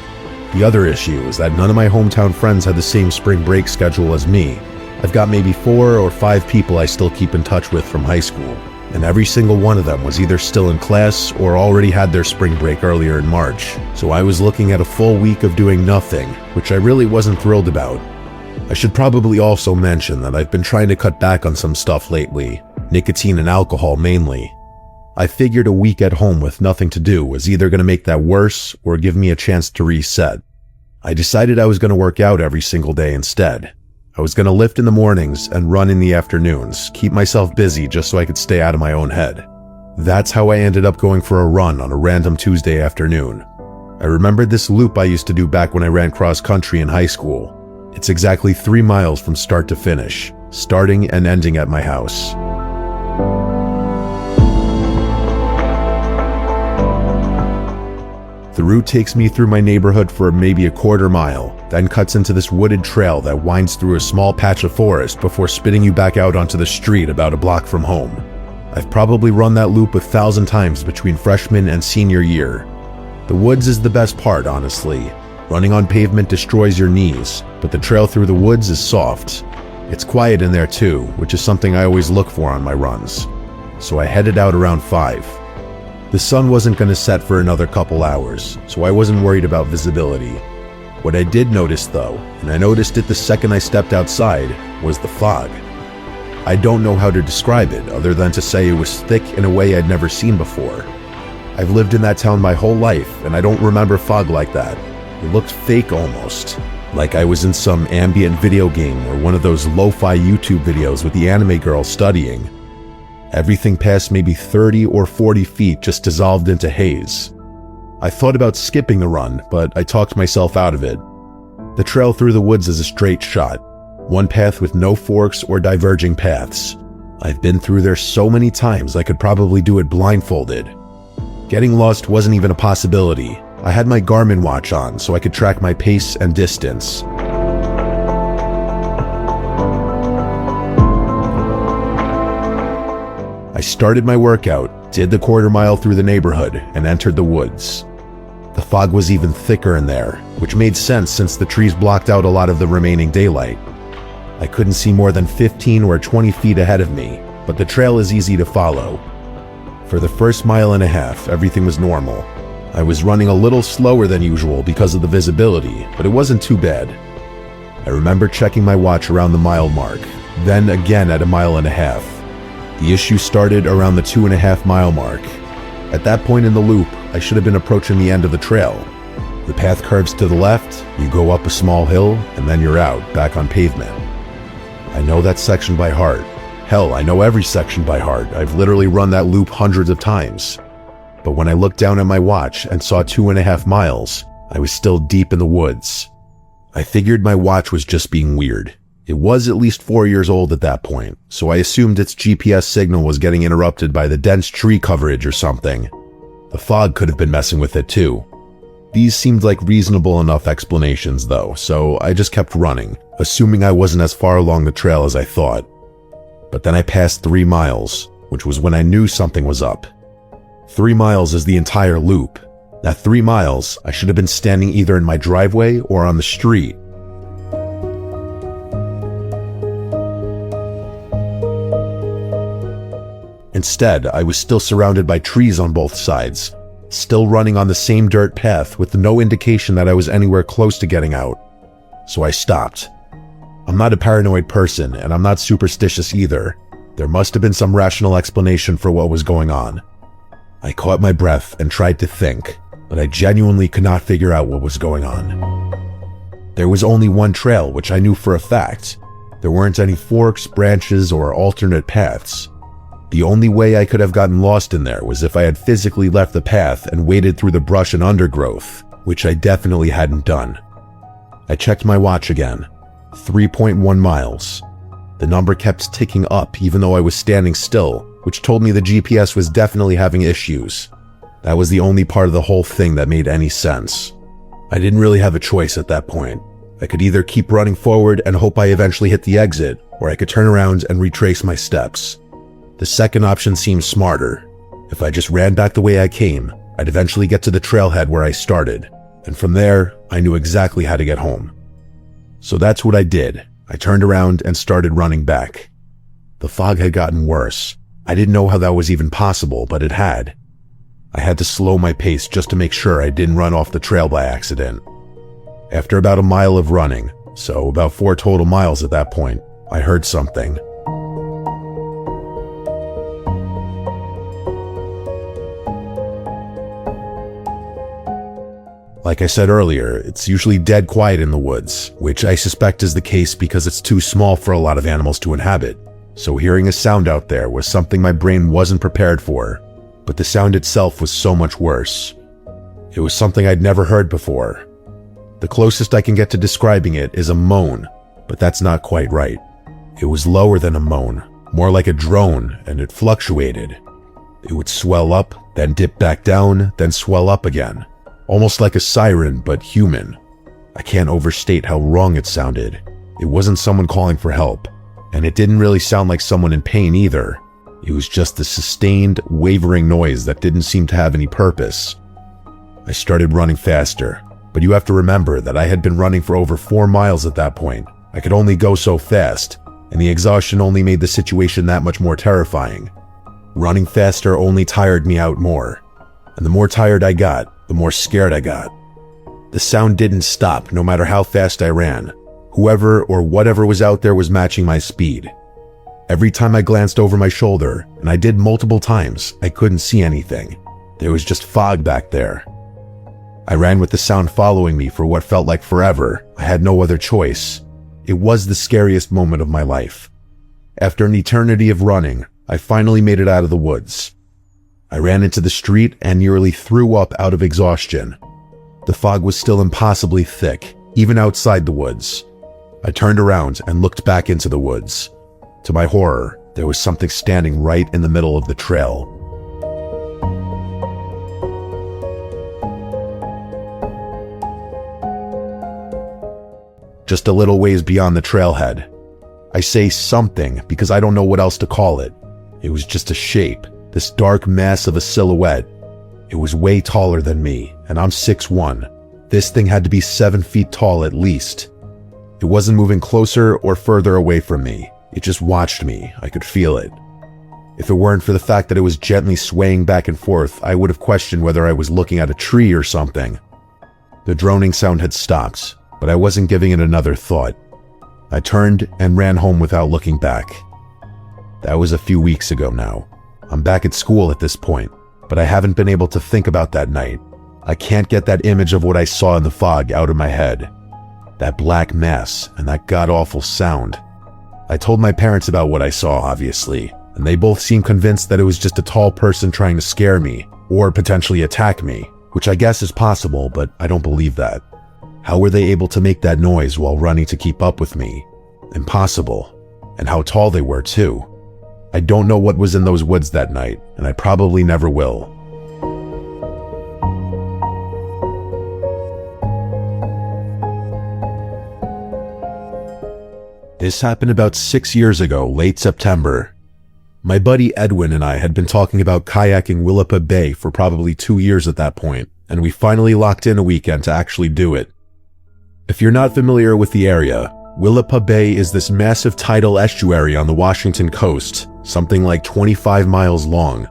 The other issue is that none of my hometown friends had the same spring break schedule as me. I've got maybe 4 or 5 people I still keep in touch with from high school, and every single one of them was either still in class or already had their spring break earlier in March, so I was looking at a full week of doing nothing, which I really wasn't thrilled about. I should probably also mention that I've been trying to cut back on some stuff lately, nicotine and alcohol mainly. I figured a week at home with nothing to do was either going to make that worse or give me a chance to reset. I decided I was going to work out every single day instead. I was going to lift in the mornings and run in the afternoons, keep myself busy just so I could stay out of my own head. That's how I ended up going for a run on a random Tuesday afternoon. I remembered this loop I used to do back when I ran cross country in high school. It's exactly 3 miles from start to finish, starting and ending at my house. The route takes me through my neighborhood for maybe a quarter mile, then cuts into this wooded trail that winds through a small patch of forest before spitting you back out onto the street about a block from home. I've probably run that loop 1,000 times between freshman and senior year. The woods is the best part, honestly. Running on pavement destroys your knees, but the trail through the woods is soft. It's quiet in there too, which is something I always look for on my runs. So I headed out around 5. The sun wasn't going to set for another couple hours, so I wasn't worried about visibility. What I did notice though, and I noticed it the second I stepped outside, was the fog. I don't know how to describe it other than to say it was thick in a way I'd never seen before. I've lived in that town my whole life, and I don't remember fog like that. It looked fake almost, like I was in some ambient video game or one of those lo-fi YouTube videos with the anime girl studying. Everything past maybe 30 or 40 feet just dissolved into haze. I thought about skipping the run, but I talked myself out of it. The trail through the woods is a straight shot, one path with no forks or diverging paths. I've been through there so many times I could probably do it blindfolded. Getting lost wasn't even a possibility. I had my Garmin watch on so I could track my pace and distance. I started my workout, did the quarter mile through the neighborhood, and entered the woods. The fog was even thicker in there, which made sense since the trees blocked out a lot of the remaining daylight. I couldn't see more than 15 or 20 feet ahead of me, but the trail is easy to follow. For the first mile and a half, everything was normal. I was running a little slower than usual because of the visibility, but it wasn't too bad. I remember checking my watch around the mile mark, then again at a mile and a half. The issue started around the 2.5 mile mark. At that point in the loop, I should have been approaching the end of the trail. The path curves to the left, you go up a small hill, and then you're out, back on pavement. I know that section by heart. Hell, I know every section by heart. I've literally run that loop hundreds of times. But when I looked down at my watch and saw 2.5 miles, I was still deep in the woods. I figured my watch was just being weird. It was at least 4 years old at that point, so I assumed its GPS signal was getting interrupted by the dense tree coverage or something. The fog could have been messing with it too. These seemed like reasonable enough explanations though, so I just kept running, assuming I wasn't as far along the trail as I thought. But then I passed 3 miles, which was when I knew something was up. 3 miles is the entire loop. At 3 miles, I should have been standing either in my driveway or on the street. Instead, I was still surrounded by trees on both sides, still running on the same dirt path with no indication that I was anywhere close to getting out. So I stopped. I'm not a paranoid person, and I'm not superstitious either. There must have been some rational explanation for what was going on. I caught my breath and tried to think, but I genuinely could not figure out what was going on. There was only one trail, which I knew for a fact. There weren't any forks, branches, or alternate paths. The only way I could have gotten lost in there was if I had physically left the path and waded through the brush and undergrowth, which I definitely hadn't done. I checked my watch again. 3.1 miles. The number kept ticking up even though I was standing still, which told me the GPS was definitely having issues. That was the only part of the whole thing that made any sense. I didn't really have a choice at that point. I could either keep running forward and hope I eventually hit the exit, or I could turn around and retrace my steps. The second option seemed smarter. If I just ran back the way I came, I'd eventually get to the trailhead where I started, and from there, I knew exactly how to get home. So that's what I did. I turned around and started running back. The fog had gotten worse. I didn't know how that was even possible, but it had. I had to slow my pace just to make sure I didn't run off the trail by accident. After about a mile of running, so about 4 total miles at that point, I heard something. Like I said earlier, it's usually dead quiet in the woods, which I suspect is the case because it's too small for a lot of animals to inhabit. So hearing a sound out there was something my brain wasn't prepared for, but the sound itself was so much worse. It was something I'd never heard before. The closest I can get to describing it is a moan, but that's not quite right. It was lower than a moan, more like a drone, and it fluctuated. It would swell up, then dip back down, then swell up again. Almost like a siren, but human. I can't overstate how wrong it sounded. It wasn't someone calling for help, and it didn't really sound like someone in pain either. It was just the sustained, wavering noise that didn't seem to have any purpose. I started running faster, but you have to remember that I had been running for over 4 miles at that point. I could only go so fast, and the exhaustion only made the situation that much more terrifying. Running faster only tired me out more, and the more tired I got, the more scared I got. The sound didn't stop no matter how fast I ran. Whoever or whatever was out there was matching my speed. Every time I glanced over my shoulder, and I did multiple times, I couldn't see anything. There was just fog back there. I ran with the sound following me for what felt like forever. I had no other choice. It was the scariest moment of my life. After an eternity of running, I finally made it out of the woods. I ran into the street and nearly threw up out of exhaustion. The fog was still impossibly thick, even outside the woods. I turned around and looked back into the woods. To my horror, there was something standing right in the middle of the trail. Just a little ways beyond the trailhead. I say something because I don't know what else to call it. It was just a shape. This dark mass of a silhouette. It was way taller than me, and I'm 6'1". This thing had to be 7 feet tall at least. It wasn't moving closer or further away from me. It just watched me. I could feel it. If it weren't for the fact that it was gently swaying back and forth, I would have questioned whether I was looking at a tree or something. The droning sound had stopped, but I wasn't giving it another thought. I turned and ran home without looking back. That was a few weeks ago now. I'm back at school at this point, but I haven't been able to think about that night. I can't get that image of what I saw in the fog out of my head. That black mass and that god-awful sound. I told my parents about what I saw, obviously, and they both seemed convinced that it was just a tall person trying to scare me, or potentially attack me, which I guess is possible, but I don't believe that. How were they able to make that noise while running to keep up with me? Impossible. And how tall they were, too. I don't know what was in those woods that night, and I probably never will. This happened about 6 years ago, late September. My buddy Edwin and I had been talking about kayaking Willapa Bay for probably 2 years at that point, and we finally locked in a weekend to actually do it. If you're not familiar with the area, Willapa Bay is this massive tidal estuary on the Washington coast, something like 25 miles long.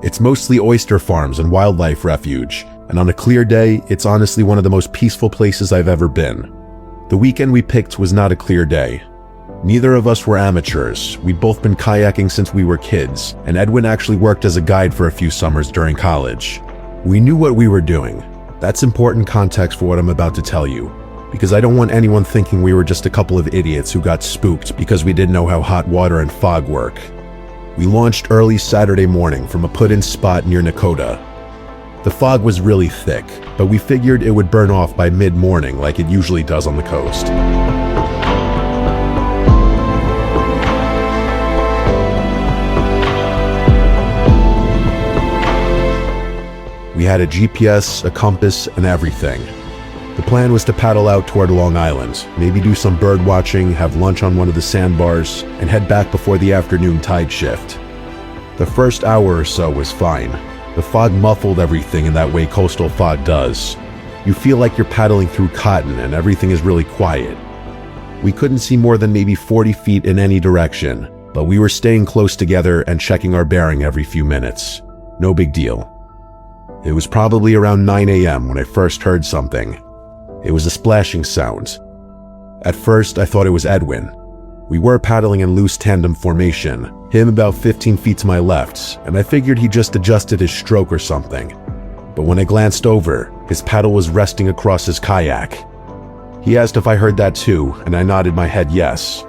It's mostly oyster farms and wildlife refuge, and on a clear day, it's honestly one of the most peaceful places I've ever been. The weekend we picked was not a clear day. Neither of us were amateurs. We'd both been kayaking since we were kids, and Edwin actually worked as a guide for a few summers during college. We knew what we were doing. That's important context for what I'm about to tell you, because I don't want anyone thinking we were just a couple of idiots who got spooked because we didn't know how hot water and fog work. We launched early Saturday morning from a put-in spot near Nakota. The fog was really thick, but we figured it would burn off by mid-morning like it usually does on the coast. We had a GPS, a compass, and everything. The plan was to paddle out toward Long Island, maybe do some bird watching, have lunch on one of the sandbars, and head back before the afternoon tide shift. The first hour or so was fine. The fog muffled everything in that way coastal fog does. You feel like you're paddling through cotton and everything is really quiet. We couldn't see more than maybe 40 feet in any direction, but we were staying close together and checking our bearing every few minutes. No big deal. It was probably around 9 a.m. when I first heard something. It was a splashing sound. At first, I thought it was Edwin. We were paddling in loose tandem formation, him about 15 feet to my left, and I figured he just adjusted his stroke or something. But when I glanced over, his paddle was resting across his kayak. He asked if I heard that too, and I nodded my head yes.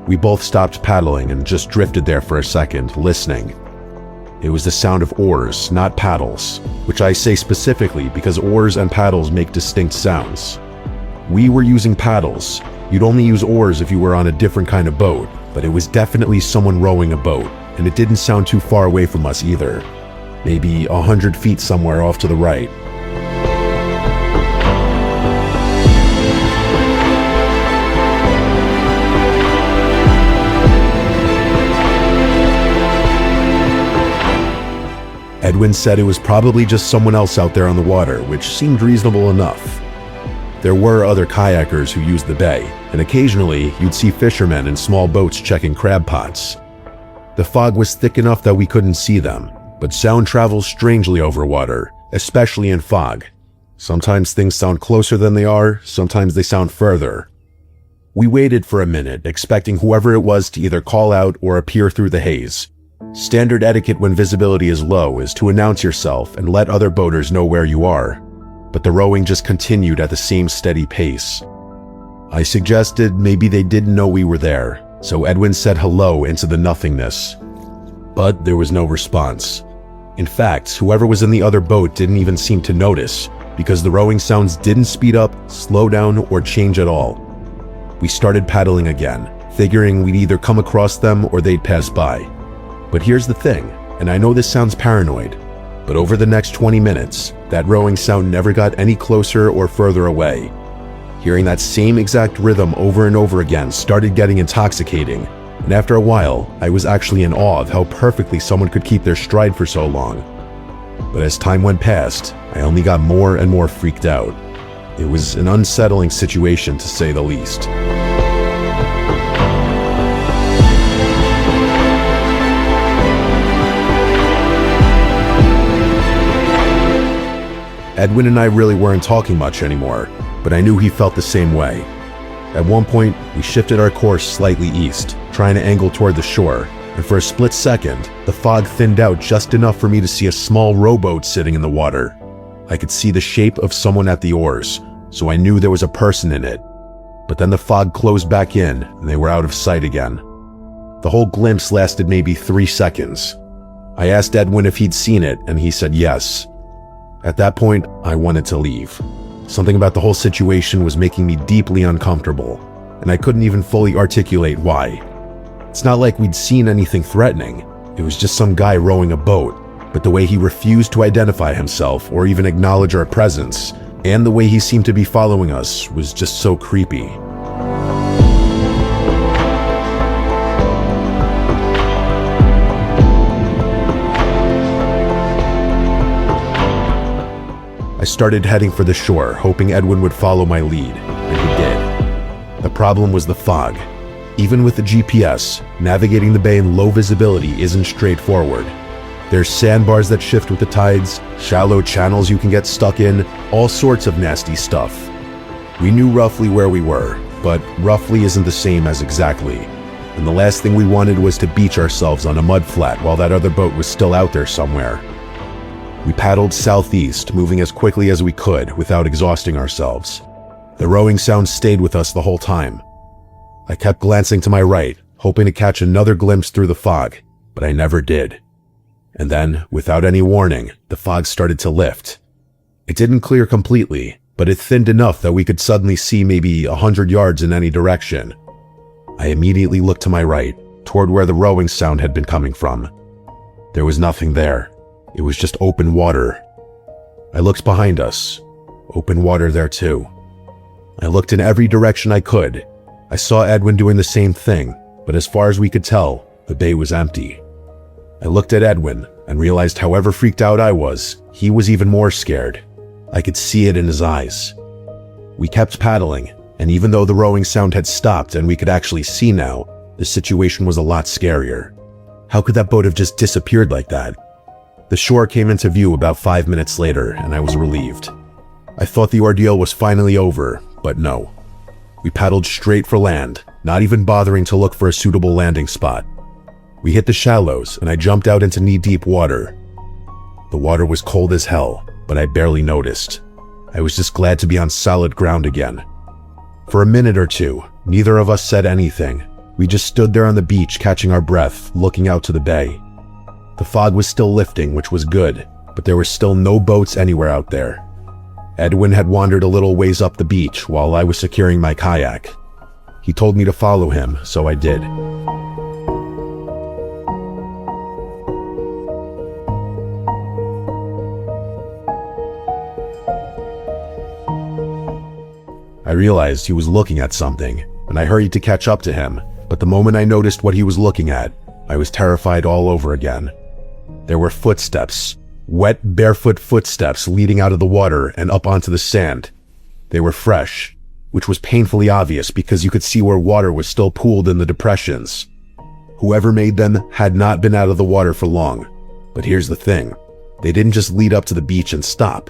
We both stopped paddling and just drifted there for a second, listening. It was the sound of oars, not paddles, which I say specifically because oars and paddles make distinct sounds. We were using paddles. You'd only use oars if you were on a different kind of boat, but it was definitely someone rowing a boat, and it didn't sound too far away from us either. Maybe 100 feet somewhere off to the right. Edwin said it was probably just someone else out there on the water, which seemed reasonable enough. There were other kayakers who used the bay, and occasionally you'd see fishermen in small boats checking crab pots. The fog was thick enough that we couldn't see them, but sound travels strangely over water, especially in fog. Sometimes things sound closer than they are, sometimes they sound further. We waited for a minute, expecting whoever it was to either call out or appear through the haze. Standard etiquette when visibility is low is to announce yourself and let other boaters know where you are, but the rowing just continued at the same steady pace. I suggested maybe they didn't know we were there, so Edwin said hello into the nothingness. But there was no response. In fact, whoever was in the other boat didn't even seem to notice, because the rowing sounds didn't speed up, slow down, or change at all. We started paddling again, figuring we'd either come across them or they'd pass by. But here's the thing, and I know this sounds paranoid, but over the next 20 minutes, that rowing sound never got any closer or further away. Hearing that same exact rhythm over and over again started getting intoxicating, and after a while, I was actually in awe of how perfectly someone could keep their stride for so long. but as time went past, I only got more and more freaked out. It was an unsettling situation to say the least. Edwin and I really weren't talking much anymore, but I knew he felt the same way. At one point, we shifted our course slightly east, trying to angle toward the shore, and for a split second, the fog thinned out just enough for me to see a small rowboat sitting in the water. I could see the shape of someone at the oars, so I knew there was a person in it. But then the fog closed back in, and they were out of sight again. The whole glimpse lasted maybe 3 seconds. I asked Edwin if he'd seen it, and he said yes. At that point, I wanted to leave. Something about the whole situation was making me deeply uncomfortable, and I couldn't even fully articulate why. It's not like we'd seen anything threatening. It was just some guy rowing a boat, but the way he refused to identify himself or even acknowledge our presence, and the way he seemed to be following us, was just so creepy. I started heading for the shore, hoping Edwin would follow my lead, and he did. The problem was the fog. Even with the GPS, navigating the bay in low visibility isn't straightforward. There's sandbars that shift with the tides, shallow channels you can get stuck in, all sorts of nasty stuff. We knew roughly where we were, but roughly isn't the same as exactly. And the last thing we wanted was to beach ourselves on a mud flat while that other boat was still out there somewhere. We paddled southeast, moving as quickly as we could without exhausting ourselves. The rowing sound stayed with us the whole time. I kept glancing to my right, hoping to catch another glimpse through the fog, but I never did. And then, without any warning, the fog started to lift. It didn't clear completely, but it thinned enough that we could suddenly see maybe 100 yards in any direction. I immediately looked to my right, toward where the rowing sound had been coming from. There was nothing there. It was just open water. I looked behind us. Open water there too. I looked in every direction I could. I saw Edwin doing the same thing, but as far as we could tell, the bay was empty. I looked at Edwin and realized however freaked out I was, he was even more scared. I could see it in his eyes. We kept paddling, and even though the rowing sound had stopped and we could actually see now, the situation was a lot scarier. How could that boat have just disappeared like that? The shore came into view about 5 minutes later, and I was relieved. I thought the ordeal was finally over, but no. We paddled straight for land, not even bothering to look for a suitable landing spot. We hit the shallows, and I jumped out into knee-deep water. The water was cold as hell, but I barely noticed. I was just glad to be on solid ground again. For a minute or two, neither of us said anything. We just stood there on the beach catching our breath, looking out to the bay. The fog was still lifting, which was good, but there were still no boats anywhere out there. Edwin had wandered a little ways up the beach while I was securing my kayak. He told me to follow him, so I did. I realized he was looking at something, and I hurried to catch up to him, but the moment I noticed what he was looking at, I was terrified all over again. There were footsteps, wet, barefoot footsteps leading out of the water and up onto the sand. They were fresh, which was painfully obvious because you could see where water was still pooled in the depressions. Whoever made them had not been out of the water for long. But here's the thing. They didn't just lead up to the beach and stop.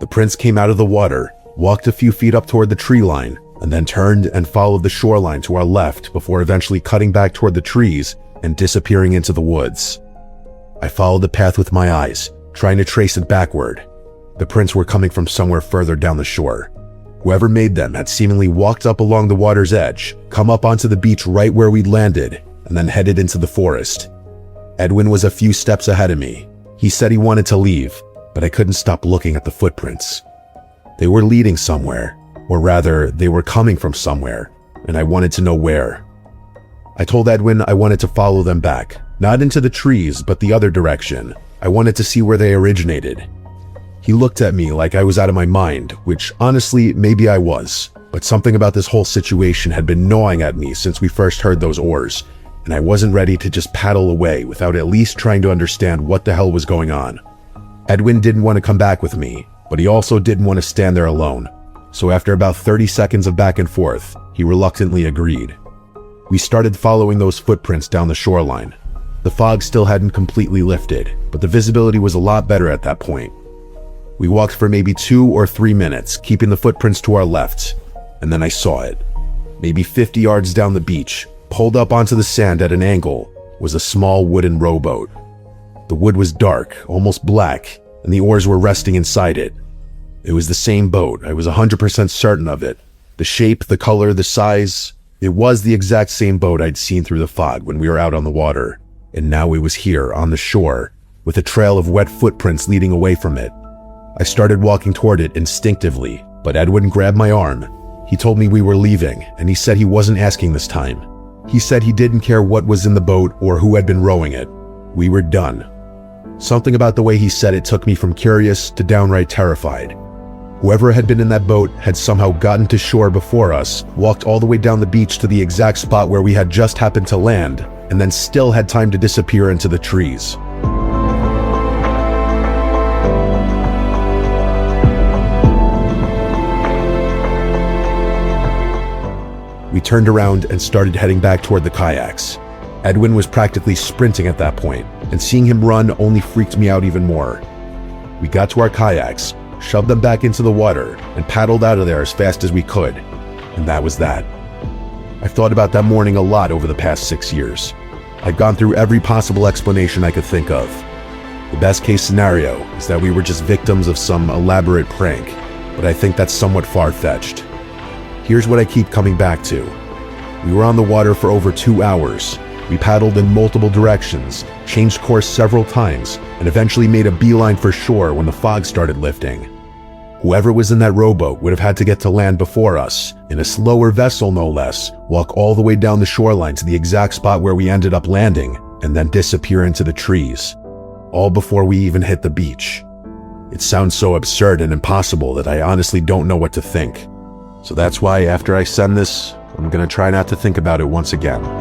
The prints came out of the water, walked a few feet up toward the tree line, and then turned and followed the shoreline to our left before eventually cutting back toward the trees and disappearing into the woods. I followed the path with my eyes, trying to trace it backward. The prints were coming from somewhere further down the shore. Whoever made them had seemingly walked up along the water's edge, come up onto the beach right where we'd landed, and then headed into the forest. Edwin was a few steps ahead of me. He said he wanted to leave, but I couldn't stop looking at the footprints. They were leading somewhere, or rather, they were coming from somewhere, and I wanted to know where. I told Edwin I wanted to follow them back, not into the trees, but the other direction. I wanted to see where they originated. He looked at me like I was out of my mind, which honestly, maybe I was, but something about this whole situation had been gnawing at me since we first heard those oars, and I wasn't ready to just paddle away without at least trying to understand what the hell was going on. Edwin didn't want to come back with me, but he also didn't want to stand there alone. So after about 30 seconds of back and forth, he reluctantly agreed. We started following those footprints down the shoreline. The fog still hadn't completely lifted, but the visibility was a lot better at that point. We walked for maybe 2 or 3 minutes, keeping the footprints to our left, and then I saw it. Maybe 50 yards down the beach, pulled up onto the sand at an angle, was a small wooden rowboat. The wood was dark, almost black, and the oars were resting inside it. It was the same boat, I was 100% certain of it. The shape, the color, the size, it was the exact same boat I'd seen through the fog when we were out on the water. And now it was here, on the shore, with a trail of wet footprints leading away from it. I started walking toward it instinctively, but Edwin grabbed my arm. He told me we were leaving, and he said he wasn't asking this time. He said he didn't care what was in the boat or who had been rowing it. We were done. Something about the way he said it took me from curious to downright terrified. Whoever had been in that boat had somehow gotten to shore before us, walked all the way down the beach to the exact spot where we had just happened to land, and then still had time to disappear into the trees. We turned around and started heading back toward the kayaks. Edwin was practically sprinting at that point, and seeing him run only freaked me out even more. We got to our kayaks, shoved them back into the water, and paddled out of there as fast as we could. And that was that. I've thought about that morning a lot over the past 6 years. I've gone through every possible explanation I could think of. The best case scenario is that we were just victims of some elaborate prank, but I think that's somewhat far-fetched. Here's what I keep coming back to. We were on the water for over 2 hours. We paddled in multiple directions, changed course several times, and eventually made a beeline for shore when the fog started lifting. Whoever was in that rowboat would have had to get to land before us, in a slower vessel no less, walk all the way down the shoreline to the exact spot where we ended up landing, and then disappear into the trees. All before we even hit the beach. It sounds so absurd and impossible that I honestly don't know what to think. So that's why after I send this, I'm gonna try not to think about it once again.